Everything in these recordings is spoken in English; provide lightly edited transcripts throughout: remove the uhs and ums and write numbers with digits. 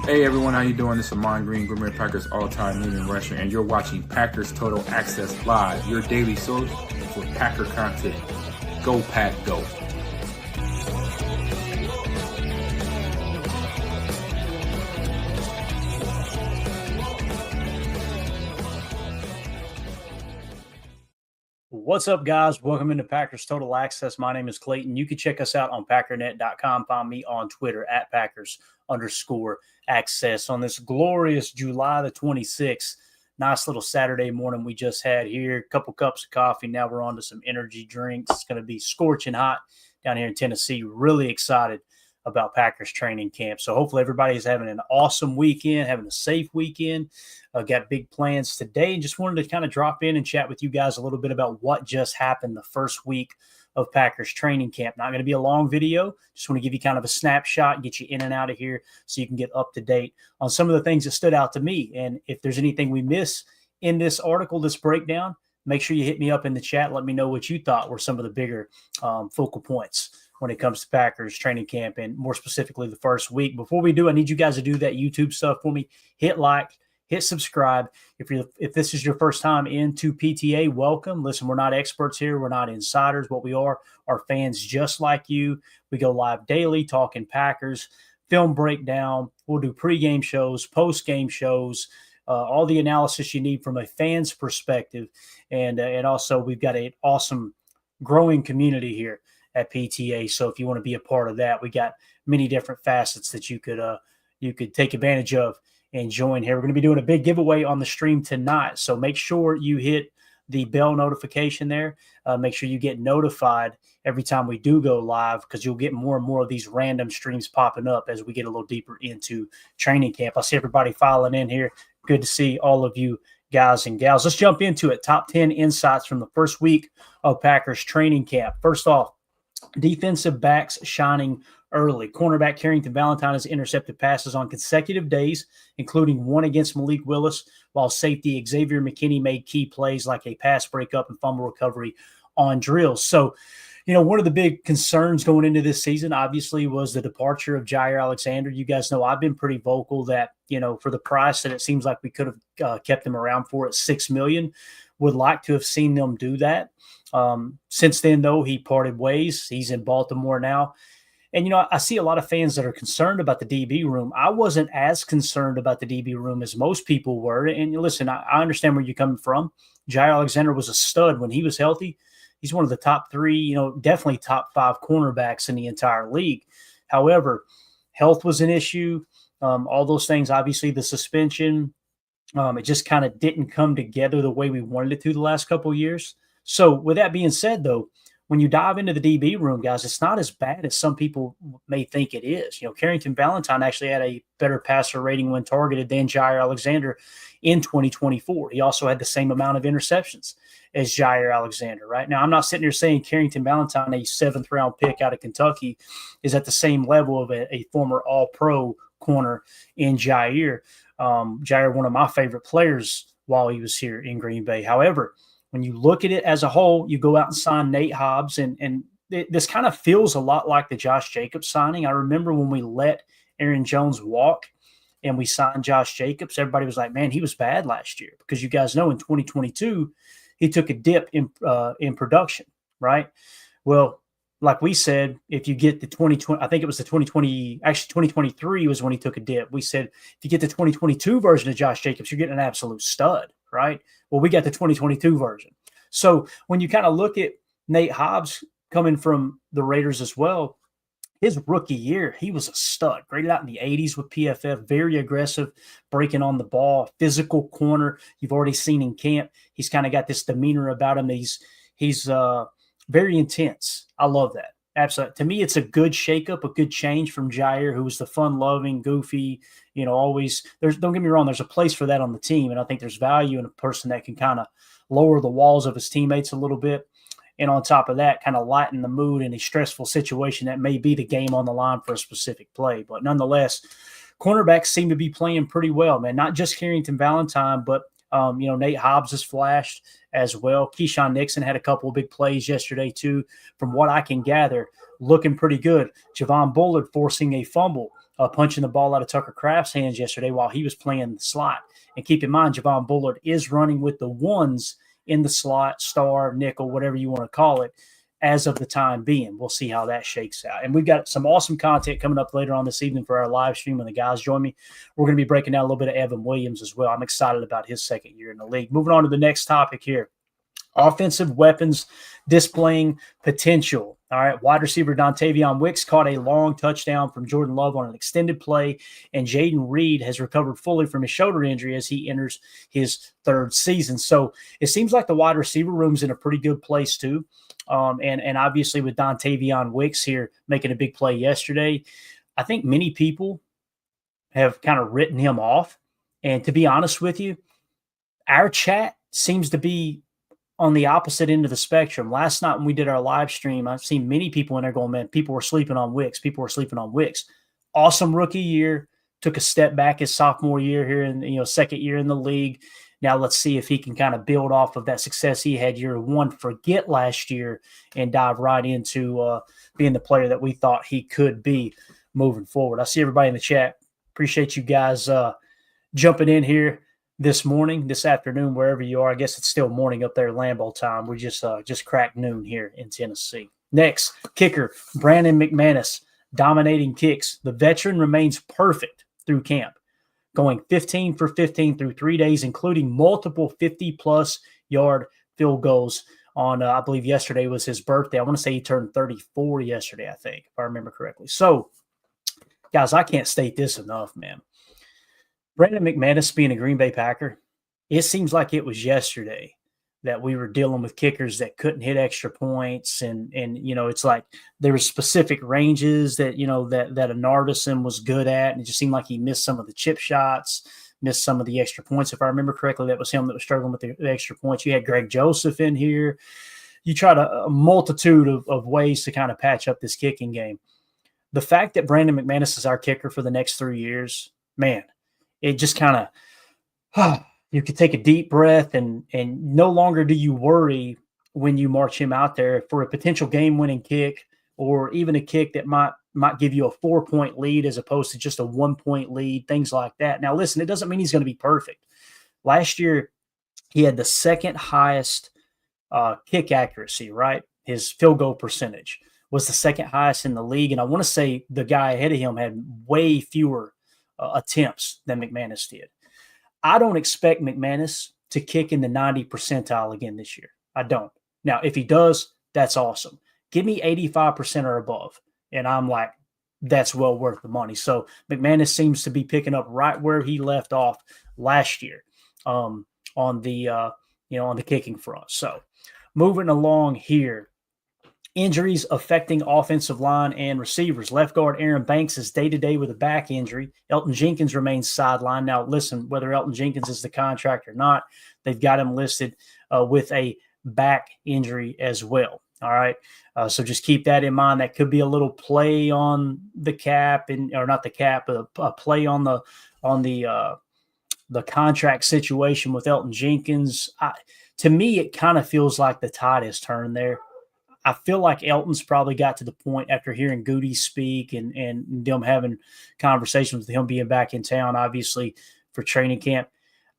Hey everyone, how you doing? This is Amon Green, Gourmet Packers all-time leading rusher, and you're watching Packers Total Access Live, your daily source for Packer content. Go Pack, go! What's up, guys? Welcome into Packers Total Access. My name is Clayton. You can check us out on packernet.com. Find me on Twitter at Packers_access on this glorious July the 26th. Nice little Saturday morning we just had here. A couple cups of coffee. Now we're on to some energy drinks. It's going to be scorching hot down here in Tennessee. Really excited about Packers training camp. So hopefully everybody is having an awesome weekend, having a safe weekend. Got big plans today, and just wanted to kind of drop in and chat with you guys a little bit about what just happened the first week of Packers training camp. Not going to be a long video. Just want to give you kind of a snapshot, get you in and out of here so you can get up to date on some of the things that stood out to me. And if there's anything we miss in this article, this breakdown, make sure you hit me up in the chat. Let me know what you thought were some of the bigger focal points when it comes to Packers training camp, and more specifically the first week. Before we do, I need you guys to do that YouTube stuff for me. Hit like, hit subscribe. If this is your first time into PTA, welcome. Listen, we're not experts here. We're not insiders. What we are fans just like you. We go live daily talking Packers, film breakdown. We'll do pregame shows, postgame shows, all the analysis you need from a fan's perspective. And also we've got an awesome growing community here at PTA. So if you want to be a part of that, we got many different facets that you could take advantage of and join here. We're going to be doing a big giveaway on the stream tonight. So make sure you hit the bell notification there. Make sure you get notified every time we do go live, because you'll get more and more of these random streams popping up as we get a little deeper into training camp. I see everybody filing in here. Good to see all of you guys and gals. Let's jump into it. Top 10 insights from the first week of Packers training camp. First off, defensive backs shining early. Cornerback Carrington Valentine has intercepted passes on consecutive days, including one against Malik Willis, while safety Xavier McKinney made key plays like a pass breakup and fumble recovery on drills. So, one of the big concerns going into this season, obviously, was the departure of Jair Alexander. You guys know I've been pretty vocal that, for the price that it seems like we could have kept him around for at $6 million, would like to have seen them do that. Since then, though, he parted ways. He's in Baltimore now. And, I see a lot of fans that are concerned about the DB room. I wasn't as concerned about the DB room as most people were. And listen, I understand where you're coming from. Jair Alexander was a stud when he was healthy. He's one of the top three, definitely top five cornerbacks in the entire league. However, health was an issue. All those things, obviously the suspension, it just kind of didn't come together the way we wanted it to the last couple of years. So with that being said, though, when you dive into the DB room, guys, it's not as bad as some people may think it is. Carrington Valentine actually had a better passer rating when targeted than Jair Alexander in 2024. He also had the same amount of interceptions as Jair Alexander, right? Now, I'm not sitting here saying Carrington Valentine, a seventh-round pick out of Kentucky, is at the same level of a former all-pro corner in Jair. Jair, one of my favorite players while he was here in Green Bay. However, when you look at it as a whole, you go out and sign Nate Hobbs, and this kind of feels a lot like the Josh Jacobs signing. I remember when we let Aaron Jones walk and we signed Josh Jacobs, everybody was like, man, he was bad last year, because you guys know in 2022, he took a dip in production, right? Well, like we said, if you get the 2020, I think it was the 2020, actually 2023 was when he took a dip. We said, if you get the 2022 version of Josh Jacobs, you're getting an absolute stud, right? Well, we got the 2022 version. So when you kind of look at Nate Hobbs coming from the Raiders as well, his rookie year, he was a stud, graded out in the 80s with PFF, very aggressive, breaking on the ball, physical corner. You've already seen in camp, he's kind of got this demeanor about him. He's very intense. I love that. Absolutely. To me, it's a good shakeup, a good change from Jair, who was the fun-loving, goofy, always. Don't get me wrong, there's a place for that on the team, and I think there's value in a person that can kind of lower the walls of his teammates a little bit, and on top of that, kind of lighten the mood in a stressful situation that may be the game on the line for a specific play. But nonetheless, cornerbacks seem to be playing pretty well, man. Not just Carrington Valentine, but Nate Hobbs has flashed as well. Keyshawn Nixon had a couple of big plays yesterday too. From what I can gather, looking pretty good. Javon Bullard forcing a fumble punching the ball out of Tucker Kraft's hands yesterday while he was playing the slot. And keep in mind, Javon Bullard is running with the ones in the slot, star, nickel, whatever you want to call it, as of the time being. We'll see how that shakes out. And we've got some awesome content coming up later on this evening for our live stream when the guys join me. We're going to be breaking down a little bit of Evan Williams as well. I'm excited about his second year in the league. Moving on to the next topic here. Offensive weapons displaying potential. All right, wide receiver Dontavion Wicks caught a long touchdown from Jordan Love on an extended play, and Jaden Reed has recovered fully from his shoulder injury as he enters his third season. So it seems like the wide receiver room's in a pretty good place too. And obviously with Dontavion Wicks here making a big play yesterday, I think many people have kind of written him off. And to be honest with you, our chat seems to be on the opposite end of the spectrum. Last night when we did our live stream, I've seen many people in there going, man, people were sleeping on Wicks. People were sleeping on Wicks. Awesome rookie year. Took a step back his sophomore year here in, second year in the league. Now let's see if he can kind of build off of that success he had year one, forget last year, and dive right into being the player that we thought he could be moving forward. I see everybody in the chat. Appreciate you guys jumping in here this morning, this afternoon, wherever you are. I guess it's still morning up there, Lambeau time. We just cracked noon here in Tennessee. Next, kicker, Brandon McManus, dominating kicks. The veteran remains perfect through camp, going 15 for 15 through 3 days, including multiple 50-plus yard field goals on, I believe yesterday was his birthday. I want to say he turned 34 yesterday, I think, if I remember correctly. So, guys, I can't state this enough, man. Brandon McManus being a Green Bay Packer, it seems like it was yesterday that we were dealing with kickers that couldn't hit extra points. And it's like there were specific ranges that, that a Nardison was good at. And it just seemed like he missed some of the chip shots, missed some of the extra points. If I remember correctly, that was him that was struggling with the extra points. You had Greg Joseph in here. You tried a multitude of ways to kind of patch up this kicking game. The fact that Brandon McManus is our kicker for the next 3 years, man, it just kind of, you could take a deep breath and no longer do you worry when you march him out there for a potential game-winning kick or even a kick that might give you a 4-point lead as opposed to just a 1-point lead, things like that. Now, listen, it doesn't mean he's going to be perfect. Last year, he had the second highest kick accuracy, right? His field goal percentage was the second highest in the league. And I want to say the guy ahead of him had way fewer attempts than McManus did. I don't expect McManus to kick in the 90 percentile again this year. I don't. Now, if he does, that's awesome. Give me 85% or above. And I'm like, that's well worth the money. So McManus seems to be picking up right where he left off last year on the kicking front. So moving along here. Injuries affecting offensive line and receivers. Left guard Aaron Banks is day-to-day with a back injury. Elton Jenkins remains sidelined. Now, listen, whether Elton Jenkins is the contract or not, they've got him listed with a back injury as well. All right, so just keep that in mind. That could be a little play on the cap, or not the cap, but a play on the contract situation with Elton Jenkins. To me, it kind of feels like the tide has turned there. I feel like Elton's probably got to the point after hearing Goody speak and them having conversations with him being back in town, obviously, for training camp.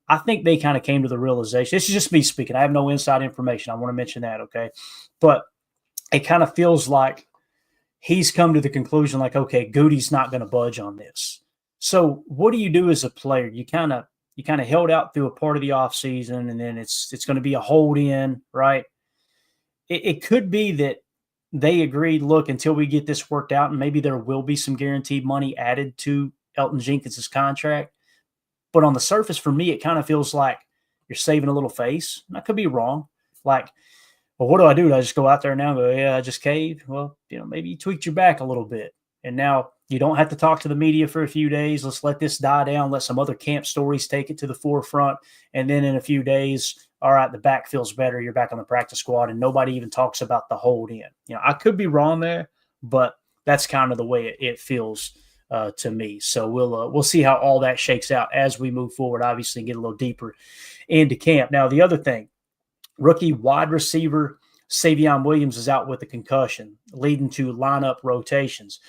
I think they kind of came to the realization. This is just me speaking. I have no inside information. I want to mention that, okay? But it kind of feels like he's come to the conclusion like, okay, Goody's not going to budge on this. So what do you do as a player? You kind of held out through a part of the offseason, and then it's going to be a hold in, right? It could be that they agreed, look, until we get this worked out, and maybe there will be some guaranteed money added to Elton Jenkins' contract. But on the surface, for me, it kind of feels like you're saving a little face. And I could be wrong. Like, well, what do? Do I just go out there now and go, yeah, I just caved? Well, maybe you tweaked your back a little bit. And now you don't have to talk to the media for a few days. Let's let this die down. Let some other camp stories take it to the forefront. And then in a few days, all right, the back feels better. You're back on the practice squad, and nobody even talks about the hold in. I could be wrong there, but that's kind of the way it feels to me. So we'll see how all that shakes out as we move forward, obviously, and get a little deeper into camp. Now, the other thing, rookie wide receiver Savion Williams is out with a concussion, leading to lineup rotations.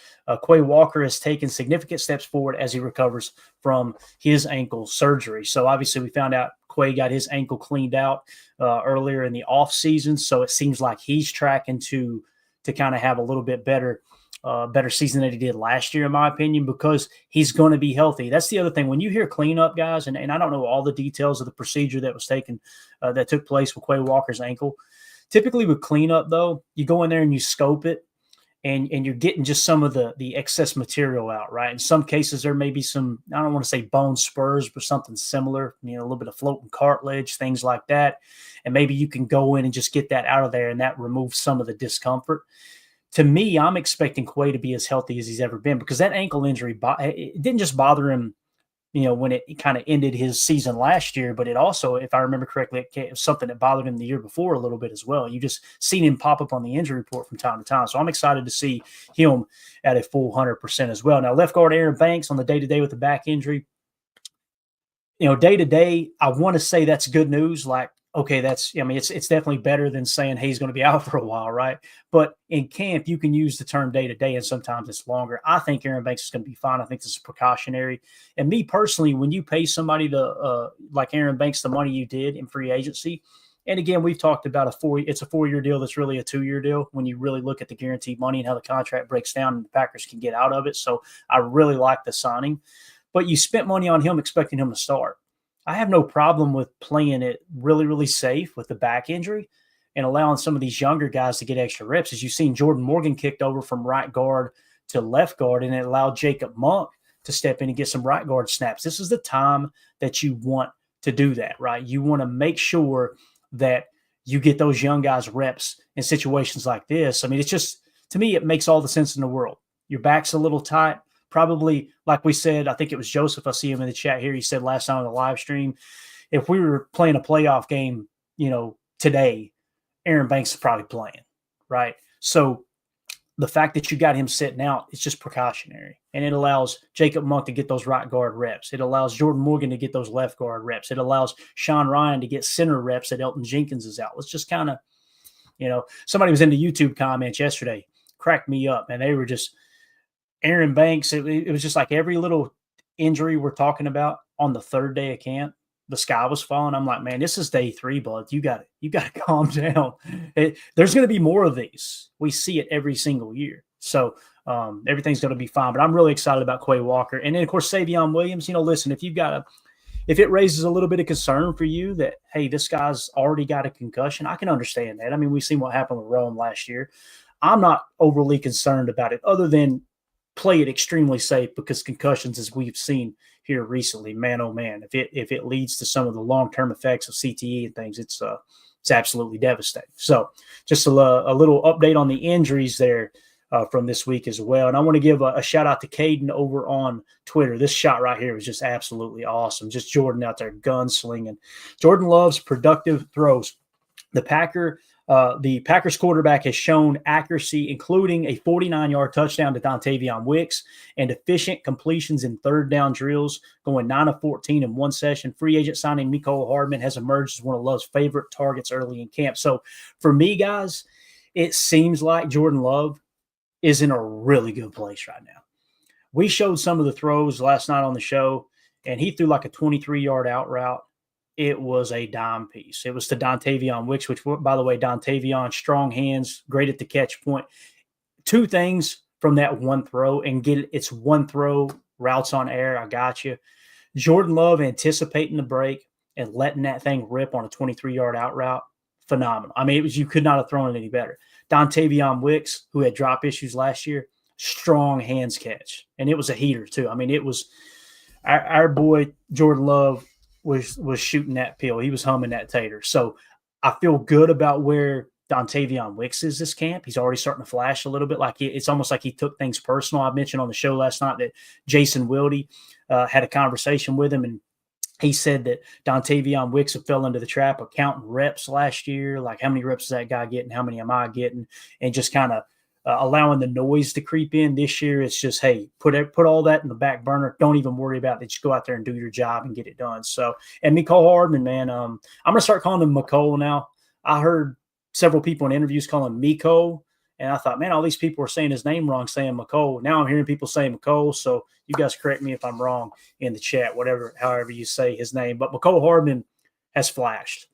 Quay Walker has taken significant steps forward as he recovers from his ankle surgery. So obviously we found out Quay got his ankle cleaned out earlier in the offseason. So it seems like he's tracking to kind of have a little bit better season than he did last year, in my opinion, because he's going to be healthy. That's the other thing. When you hear cleanup, guys, and I don't know all the details of the procedure that was taken, that took place with Quay Walker's ankle. Typically with cleanup, though, you go in there and you scope it, and you're getting just some of the excess material out, right? In some cases, there may be some, I don't want to say bone spurs, but something similar, a little bit of floating cartilage, things like that. And maybe you can go in and just get that out of there, and that removes some of the discomfort. To me, I'm expecting Quay to be as healthy as he's ever been, because that ankle injury, it didn't just bother him, when it kind of ended his season last year, but it also, if I remember correctly, it was something that bothered him the year before a little bit as well. You just seen him pop up on the injury report from time to time. So I'm excited to see him at a full 100% as well. Now, left guard Aaron Banks on the day-to-day with the back injury. Day-to-day, I want to say that's good news. Like, okay, it's definitely better than saying, hey, he's going to be out for a while, right? But in camp, you can use the term day-to-day, and sometimes it's longer. I think Aaron Banks is going to be fine. I think this is precautionary. And me personally, when you pay somebody like Aaron Banks the money you did in free agency, and again, we've talked about it's a 4-year deal that's really a 2-year deal when you really look at the guaranteed money and how the contract breaks down and the Packers can get out of it. So I really like the signing. But you spent money on him expecting him to start. I have no problem with playing it really, really safe with the back injury and allowing some of these younger guys to get extra reps. As you've seen, Jordan Morgan kicked over from right guard to left guard, and it allowed Jacob Monk to step in and get some right guard snaps. This is the time that you want to do that, right? You want to make sure that you get those young guys reps in situations like this. I mean, it's just, to me, it makes all the sense in the world. Your back's a little tight. Probably, like we said, I think it was Joseph, I see him in the chat here, he said last night on the live stream, if we were playing a playoff game, today, Aaron Banks is probably playing, right? So the fact that you got him sitting out, it's just precautionary. And it allows Jacob Monk to get those right guard reps. It allows Jordan Morgan to get those left guard reps. It allows Sean Ryan to get center reps that Elton Jenkins is out. Let's just kind of, somebody was in the YouTube comments yesterday, cracked me up, and they were just, Aaron Banks, it was just like every little injury we're talking about on the third day of camp, the sky was falling. I'm like, man, this is day 3, bud. You got to calm down. There's going to be more of these. We see it every single year. So everything's going to be fine. But I'm really excited about Quay Walker. And then, of course, Savion Williams. Listen, if it raises a little bit of concern for you that, hey, this guy's already got a concussion, I can understand that. I mean, we've seen what happened with Rowan last year. I'm not overly concerned about it, other than play it extremely safe, because concussions, as we've seen here recently, man, oh man, if it leads to some of the long-term effects of CTE and things, it's absolutely devastating. So just a little update on the injuries there from this week as well. And I want to give a shout out to Caden over on Twitter. This shot right here was just absolutely awesome. Just Jordan out there gunslinging. Jordan loves productive throws. The Packers quarterback has shown accuracy, including a 49-yard touchdown to Dontavion Wicks and efficient completions in third down drills, going 9 of 14 in one session. Free agent signing Mecole Hardman has emerged as one of Love's favorite targets early in camp. So for me, guys, it seems like Jordan Love is in a really good place right now. We showed some of the throws last night on the show, and he threw like a 23-yard out route. It was a dime piece. It was to Dontavion Wicks, which, by the way, Dontavion, strong hands, great at the catch point. 2 things from that one throw, and it's one throw, routes on air, I got you. Jordan Love anticipating the break and letting that thing rip on a 23-yard out route, phenomenal. I mean, you could not have thrown it any better. Dontavion Wicks, who had drop issues last year, strong hands catch, and it was a heater too. I mean, it was our boy Jordan Love was shooting that pill. He was humming that tater. So I feel good about where Dontavion Wicks is this camp. He's already starting to flash a little bit. It's almost like he took things personal. I mentioned on the show last night that Jason Wilde had a conversation with him, and he said that Dontavion Wicks fell into the trap of counting reps last year. Like, how many reps is that guy getting? How many am I getting? And just kind of allowing the noise to creep in. This year, it's just, hey, put all that in the back burner. Don't even worry about it. Just go out there and do your job and get it done. So, and Mecole Hardman, man, I'm going to start calling him Mecole now. I heard several people in interviews call him Miko. And I thought, man, all these people are saying his name wrong, saying McCole. Now I'm hearing people say McCole. So you guys correct me if I'm wrong in the chat, however you say his name. But McCole Hardman has flashed.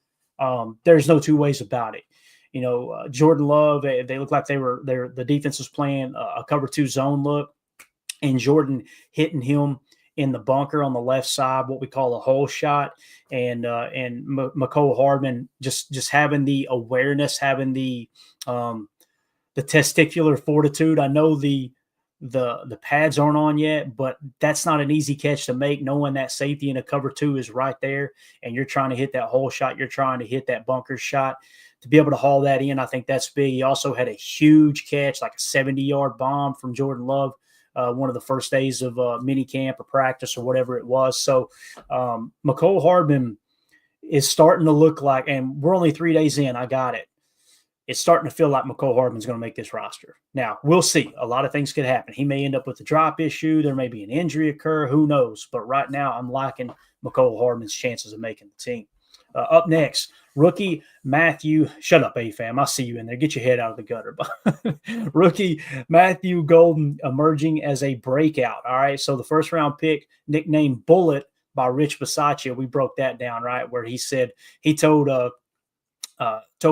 There's no two ways about it. Jordan Love, they look like the defense was playing a cover 2 zone look, and Jordan hitting him in the bunker on the left side, what we call a hole shot, and McCole Hardman just having the awareness, having the testicular fortitude. I know the pads aren't on yet, but that's not an easy catch to make, knowing that safety in a cover 2 is right there, and you're trying to hit that hole shot, you're trying to hit that bunker shot. To be able to haul that in, I think that's big. He also had a huge catch, like a 70-yard bomb from Jordan Love, one of the first days of mini camp or practice or whatever it was. So McCole Hardman is starting to look like, and we're only 3 days in, I got it. It's starting to feel like McCole Hardman's going to make this roster. Now, we'll see. A lot of things could happen. He may end up with a drop issue. There may be an injury occur. Who knows? But right now, I'm liking McCole Hardman's chances of making the team. Up next, rookie Matthew. Shut up, A-Fam. I see you in there. Get your head out of the gutter. Rookie Matthew Golden emerging as a breakout. All right, so the first-round pick, nicknamed Bullet by Rich Bisaccia, we broke that down, right, where he said he told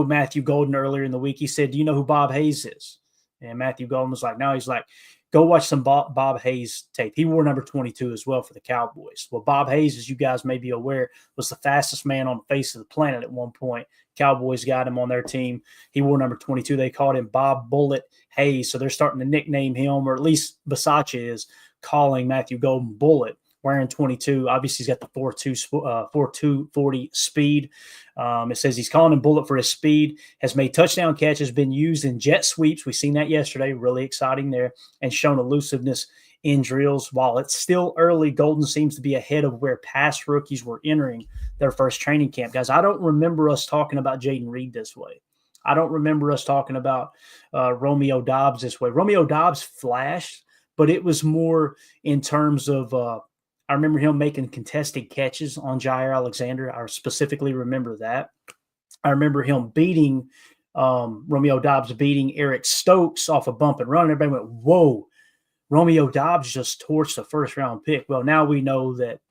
Matthew Golden earlier in the week, he said, do you know who Bob Hayes is? And Matthew Golden was like, no. He's like, go watch some Bob Hayes tape. He wore number 22 as well for the Cowboys. Well, Bob Hayes, as you guys may be aware, was the fastest man on the face of the planet at one point. Cowboys got him on their team. He wore number 22. They called him Bob Bullet Hayes. So they're starting to nickname him, or at least Bisaccia is calling Matthew Golden Bullet, wearing 22. Obviously, he's got the 4.240 speed. It says he's calling him Bullet for his speed, has made touchdown catches, been used in jet sweeps. We've seen that yesterday. Really exciting there, and shown elusiveness in drills. While it's still early, Golden seems to be ahead of where past rookies were entering their first training camp. Guys, I don't remember us talking about Jaden Reed this way. I don't remember us talking about Romeo Doubs this way. Romeo Doubs flashed, but it was more in terms of I remember him making contested catches on Jair Alexander. I specifically remember that. I remember him beating Romeo Doubs, beating Eric Stokes off a bump and run. Everybody went, whoa, Romeo Doubs just torched a first-round pick. Well, now we know that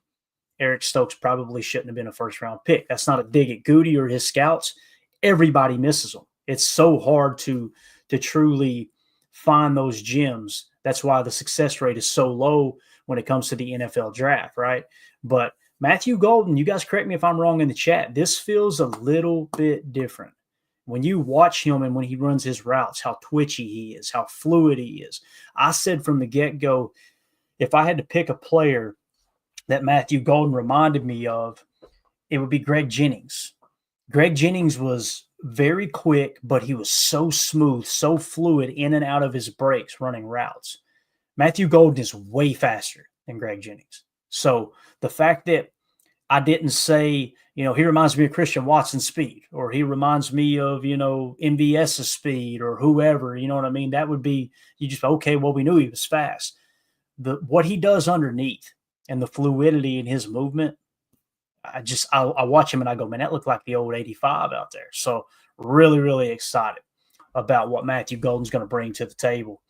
Eric Stokes probably shouldn't have been a first-round pick. That's not a dig at Goody or his scouts. Everybody misses them. It's so hard to truly find those gems. That's why the success rate is so low when it comes to the NFL draft, right? But Matthew Golden, you guys correct me if I'm wrong in the chat, this feels a little bit different. When you watch him and when he runs his routes, how twitchy he is, how fluid he is. I said from the get-go, if I had to pick a player that Matthew Golden reminded me of, it would be Greg Jennings. Greg Jennings was very quick, but he was so smooth, so fluid in and out of his breaks running routes. Matthew Golden is way faster than Greg Jennings. So the fact that I didn't say, he reminds me of Christian Watson's speed, or he reminds me of, MVS's speed, or whoever, you know what I mean? That would be, you just, okay, well, we knew he was fast. What he does underneath and the fluidity in his movement, I watch him and I go, man, that looked like the old 85 out there. So really, really excited about what Matthew Golden's going to bring to the table.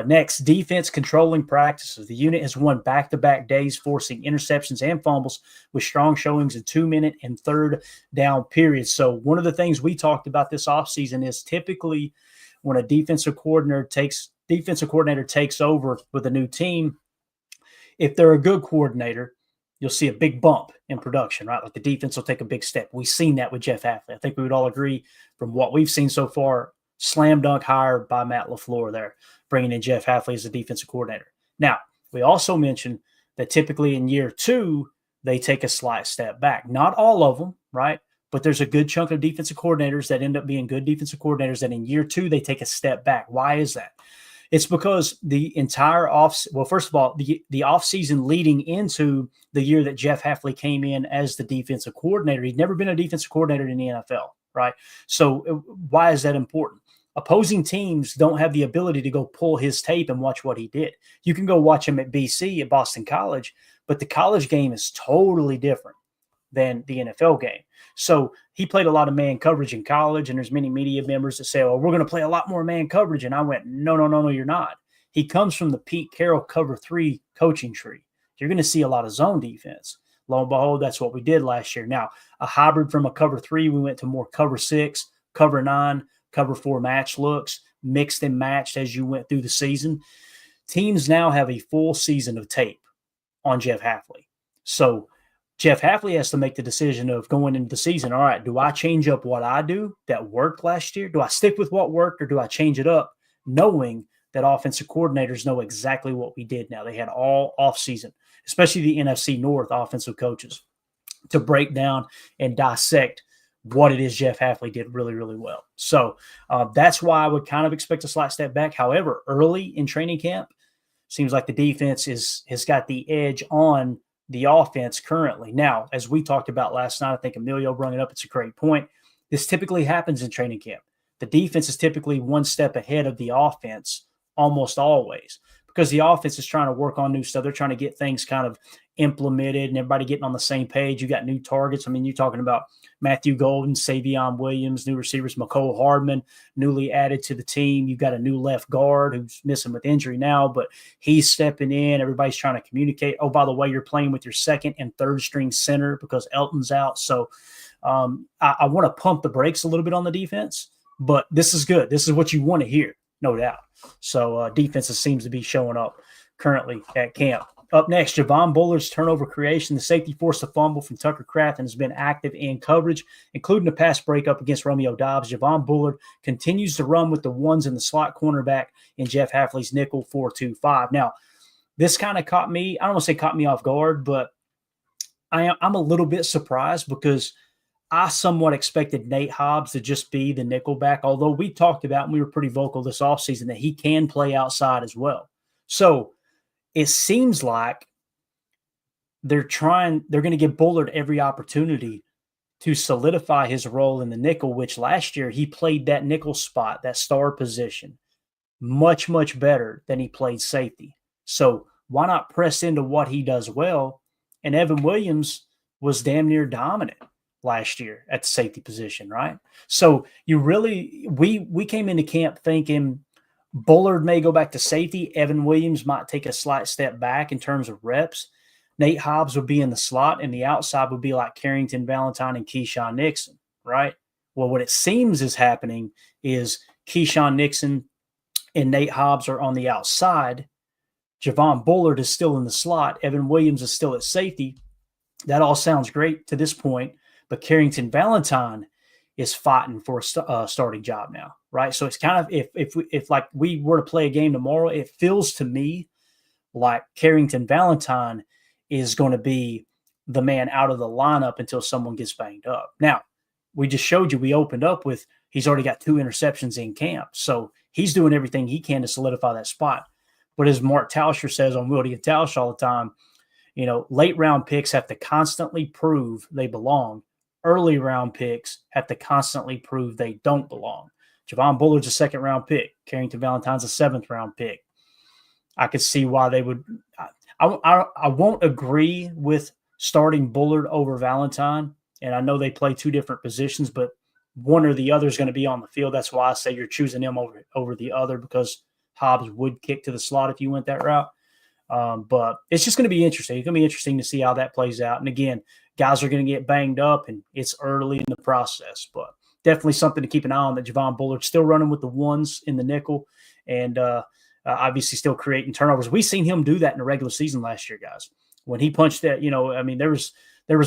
Next, defense controlling practices. The unit has won back-to-back days, forcing interceptions and fumbles with strong showings in 2-minute and third down periods. So one of the things we talked about this offseason is typically when a defensive coordinator takes over with a new team, if they're a good coordinator, you'll see a big bump in production, right? Like the defense will take a big step. We've seen that with Jeff Hafley. I think we would all agree from what we've seen so far, slam dunk hire by Matt LaFleur there, bringing in Jeff Hafley as the defensive coordinator. Now, we also mentioned that typically in year 2, they take a slight step back. Not all of them, right? But there's a good chunk of defensive coordinators that end up being good defensive coordinators that in year 2, they take a step back. Why is that? It's because the entire first of all, the offseason leading into the year that Jeff Hafley came in as the defensive coordinator, he'd never been a defensive coordinator in the NFL, right? So why is that important? Opposing teams don't have the ability to go pull his tape and watch what he did. You can go watch him at BC, at Boston College, but the college game is totally different than the NFL game. So he played a lot of man coverage in college, and there's many media members that say, "Oh, we're going to play a lot more man coverage." And I went, no, you're not. He comes from the Pete Carroll cover 3 coaching tree. You're going to see a lot of zone defense. Lo and behold, that's what we did last year. Now, a hybrid from a cover 3, we went to more cover 6, cover 9, cover 4 match looks, mixed and matched as you went through the season. Teams now have a full season of tape on Jeff Hafley. So Jeff Hafley has to make the decision of going into the season. All right, do I change up what I do that worked last year? Do I stick with what worked, or do I change it up, knowing that offensive coordinators know exactly what we did now? They had all offseason, especially the NFC North offensive coaches, to break down and dissect what it is Jeff Hafley did really, really well. So that's why I would kind of expect a slight step back. However, early in training camp, seems like the defense has got the edge on the offense currently. Now, as we talked about last night, I think Emilio brought it up. It's a great point. This typically happens in training camp. The defense is typically one step ahead of the offense almost always, because the offense is trying to work on new stuff. They're trying to get things kind of implemented and everybody getting on the same page. You got new targets. I mean, you're talking about Matthew Golden, Savion Williams, new receivers, McCole Hardman, newly added to the team. You've got a new left guard who's missing with injury now, but he's stepping in. Everybody's trying to communicate. Oh, by the way, you're playing with your second and third string center because Elton's out. So I want to pump the brakes a little bit on the defense, but this is good. This is what you want to hear, no doubt. So defenses seems to be showing up currently at camp. Up next, Javon Bullard's turnover creation. The safety forced a fumble from Tucker Kraft and has been active in coverage, including a pass breakup against Romeo Dobbs. Javon Bullard continues to run with the ones in the slot cornerback in Jeff Hafley's nickel 4-2-5. Now, this kind of caught me. I don't want to say caught me off guard, but I'm a little bit surprised because I somewhat expected Nate Hobbs to just be the nickelback, although we talked about, and we were pretty vocal this offseason, that he can play outside as well. So it seems like they're going to give Bullard every opportunity to solidify his role in the nickel, which last year he played that nickel spot, that star position, much, much better than he played safety. So why not press into what he does well? And Evan Williams was damn near dominant last year at the safety position, right? So we came into camp thinking Bullard may go back to safety. Evan Williams might take a slight step back in terms of reps. Nate Hobbs would be in the slot, and the outside would be like Carrington Valentine and Keyshawn Nixon, right? Well, what it seems is happening is Keyshawn Nixon and Nate Hobbs are on the outside. Javon Bullard is still in the slot. Evan Williams is still at safety. That all sounds great to this point, but Carrington Valentine is fighting for a starting job now, right? So it's kind of, if like we were to play a game tomorrow, it feels to me like Carrington Valentine is going to be the man out of the lineup until someone gets banged up. Now, we just showed you, we opened up with, he's already got 2 interceptions in camp. So he's doing everything he can to solidify that spot. But as Mark Tauscher says on Wildy and Tausch all the time, you know, late round picks have to constantly prove they belong. Early round picks have to constantly prove they don't belong. Javon Bullard's a 2nd round pick. Carrington Valentine's a 7th round pick. I could see why they would. I won't agree with starting Bullard over Valentine, and I know they play 2 different positions, but one or the other is going to be on the field. That's why I say you're choosing him over the other, because Hobbs would kick to the slot if you went that route. But it's just going to be interesting. It's going to be interesting to see how that plays out. And again, guys are going to get banged up, and it's early in the process. But definitely something to keep an eye on, that Javon Bullard's still running with the ones in the nickel, and obviously still creating turnovers. We seen him do that in the regular season last year, guys. When he punched that, you know, I mean, there was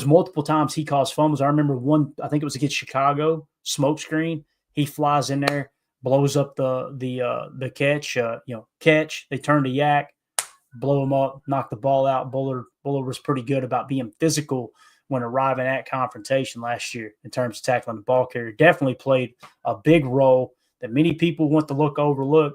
multiple times he caused fumbles. I remember one, I think it was against Chicago, smoke screen. He flies in there, blows up the catch. Catch. They turn to Yak, blow him up, knock the ball out. Bullard was pretty good about being physical when arriving at confrontation last year in terms of tackling the ball carrier. Definitely played a big role that many people want to overlook,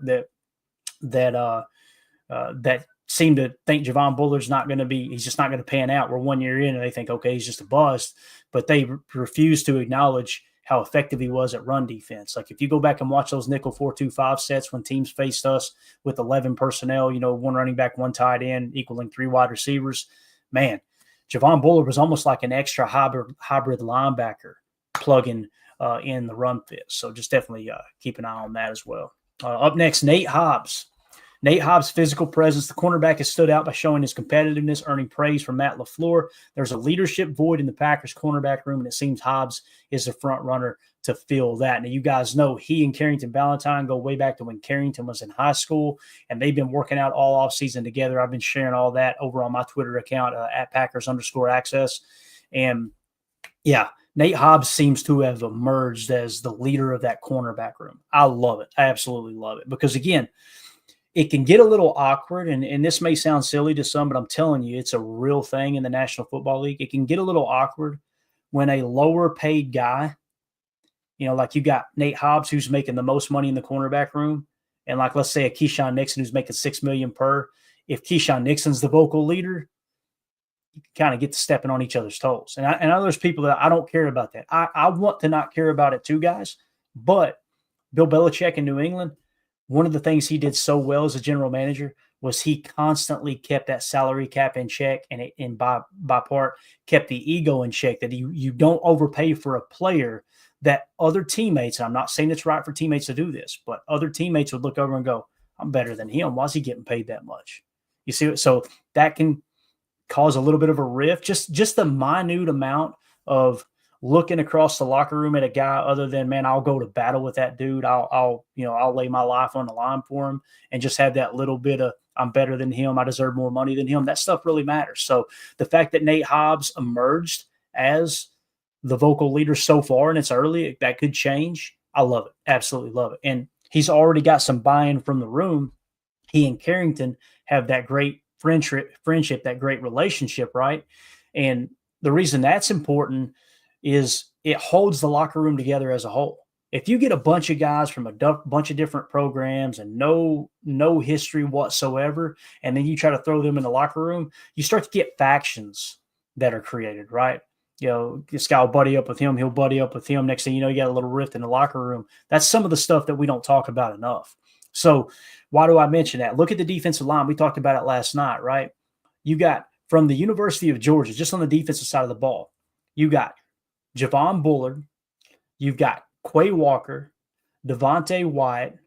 that seem to think Javon Bullard's he's just not going to pan out. We're 1 year in and they think, okay, he's just a bust, but they refuse to acknowledge how effective he was at run defense. Like if you go back and watch those nickel 4-2-5 sets when teams faced us with 11 personnel, 1 running back, 1 tight end, equaling 3 wide receivers, man, Javon Bullard was almost like an extra hybrid linebacker plugging in the run fit. So just definitely keep an eye on that as well. Up next, Nate Hobbs. Nate Hobbs' physical presence. The cornerback has stood out by showing his competitiveness, earning praise from Matt LaFleur. There's a leadership void in the Packers cornerback room, and it seems Hobbs is the front runner to fill that. Now, you guys know he and Carrington Valentine go way back to when Carrington was in high school, and they've been working out all offseason together. I've been sharing all that over on my Twitter account at Packers_access. And, yeah, Nate Hobbs seems to have emerged as the leader of that cornerback room. I love it. I absolutely love it because, again, it can get a little awkward, and this may sound silly to some, but I'm telling you, it's a real thing in the National Football League. It can get a little awkward when a lower-paid guy, like you got Nate Hobbs, who's making the most money in the cornerback room, and like let's say a Keyshawn Nixon who's making $6 million per. If Keyshawn Nixon's the vocal leader, you can kind of get to stepping on each other's toes. And I know there's people that I don't care about that. I want to not care about it too, guys. But Bill Belichick in New England, one of the things he did so well as a general manager was he constantly kept that salary cap in check, and by part kept the ego in check, that you don't overpay for a player that other teammates, and I'm not saying it's right for teammates to do this, but other teammates would look over and go, I'm better than him. Why is he getting paid that much? You see, so that can cause a little bit of a rift, just the minute amount of looking across the locker room at a guy other than, man, I'll go to battle with that dude. I'll lay my life on the line for him, and just have that little bit of, I'm better than him, I deserve more money than him. That stuff really matters. So the fact that Nate Hobbs emerged as the vocal leader so far, and it's early, that could change. I love it. Absolutely love it. And he's already got some buy-in from the room. He and Carrington have that great friendship, that great relationship, right? And the reason that's important is it holds the locker room together as a whole. If you get a bunch of guys from a bunch of different programs and no history whatsoever, and then you try to throw them in the locker room, you start to get factions that are created, right? This guy will buddy up with him. He'll buddy up with him. Next thing you know, you got a little rift in the locker room. That's some of the stuff that we don't talk about enough. So why do I mention that? Look at the defensive line. We talked about it last night, right? You got from the University of Georgia, just on the defensive side of the ball, you got Javon Bullard, you've got Quay Walker, Devontae Wyatt,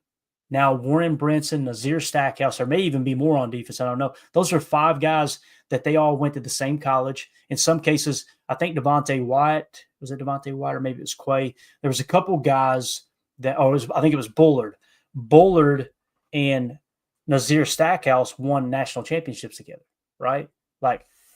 now Warren Brinson, Nazir Stackhouse, or may even be more on defense. I don't know. Those are 5 guys that they all went to the same college. In some cases, I think Devontae Wyatt, was it Devontae Wyatt or maybe it was Quay? There was a couple guys that, I think it was Bullard. Bullard and Nazir Stackhouse won national championships together, right?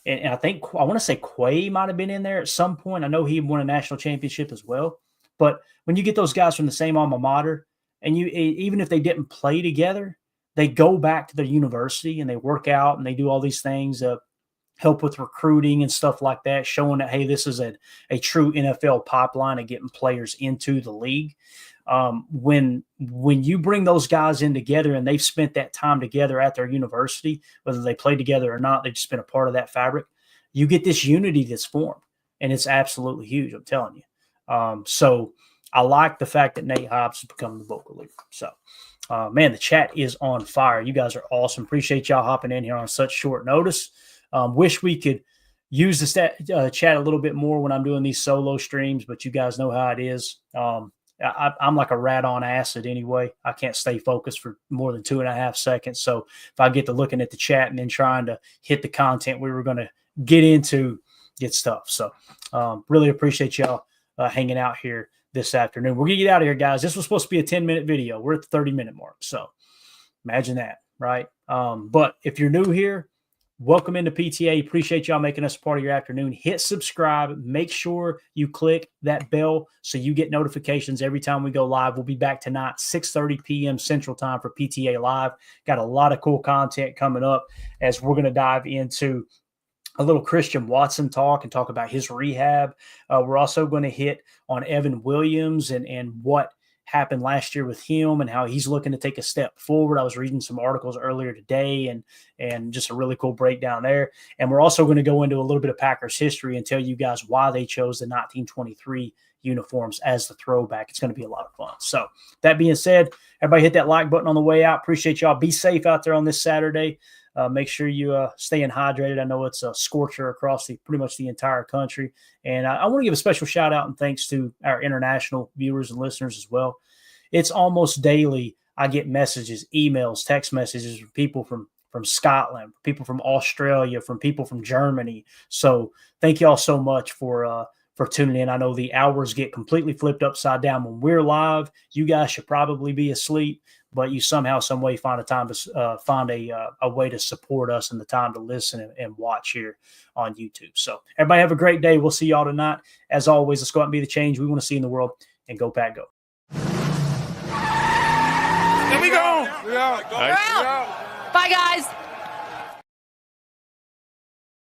And I want to say Quay might have been in there at some point. I know he won a national championship as well. But when you get those guys from the same alma mater, and even if they didn't play together, they go back to their university and they work out and they do all these things, help with recruiting and stuff like that, showing that, hey, this is a true NFL pipeline of getting players into the league. When you bring those guys in together and they've spent that time together at their university, whether they play together or not, they've just been a part of that fabric. You get this unity that's formed, and it's absolutely huge. I'm telling you. So I like the fact that Nate Hobbs has become the vocal leader. So, man, the chat is on fire. You guys are awesome. Appreciate y'all hopping in here on such short notice. Wish we could use the chat a little bit more when I'm doing these solo streams, but you guys know how it is. I'm like a rat on acid anyway. I can't stay focused for more than 2.5 seconds. So if I get to looking at the chat and then trying to hit the content we were going to get into, get stuff. So really appreciate y'all hanging out here this afternoon. We're going to get out of here, guys. This was supposed to be a 10-minute video. We're at the 30-minute mark. So imagine that, right? But if you're new here, welcome into PTA. Appreciate y'all making us a part of your afternoon. Hit subscribe. Make sure you click that bell so you get notifications every time we go live. We'll be back tonight, 6:30 p.m. Central Time for PTA Live. Got a lot of cool content coming up as we're going to dive into a little Christian Watson talk and talk about his rehab. We're also going to hit on Evan Williams and what happened last year with him and how he's looking to take a step forward. I was reading some articles earlier today and just a really cool breakdown there. And we're also going to go into a little bit of Packers history and tell you guys why they chose the 1923 uniforms as the throwback. It's going to be a lot of fun. So that being said, everybody hit that like button on the way out. Appreciate y'all. Be safe out there on this Saturday. Make sure you staying hydrated. I know it's a scorcher across pretty much the entire country. And I want to give a special shout out and thanks to our international viewers and listeners as well. It's almost daily I get messages, emails, text messages from people from Scotland, people from Australia, from people from Germany. So thank you all so much for tuning in. I know the hours get completely flipped upside down when we're live. You guys should probably be asleep, but you somehow, some way find a time to find a way to support us and the time to listen and watch here on YouTube. So everybody have a great day. We'll see y'all tonight. As always, let's go out and be the change we want to see in the world, and go Pack Go. Here we go. We're out. Bye, guys.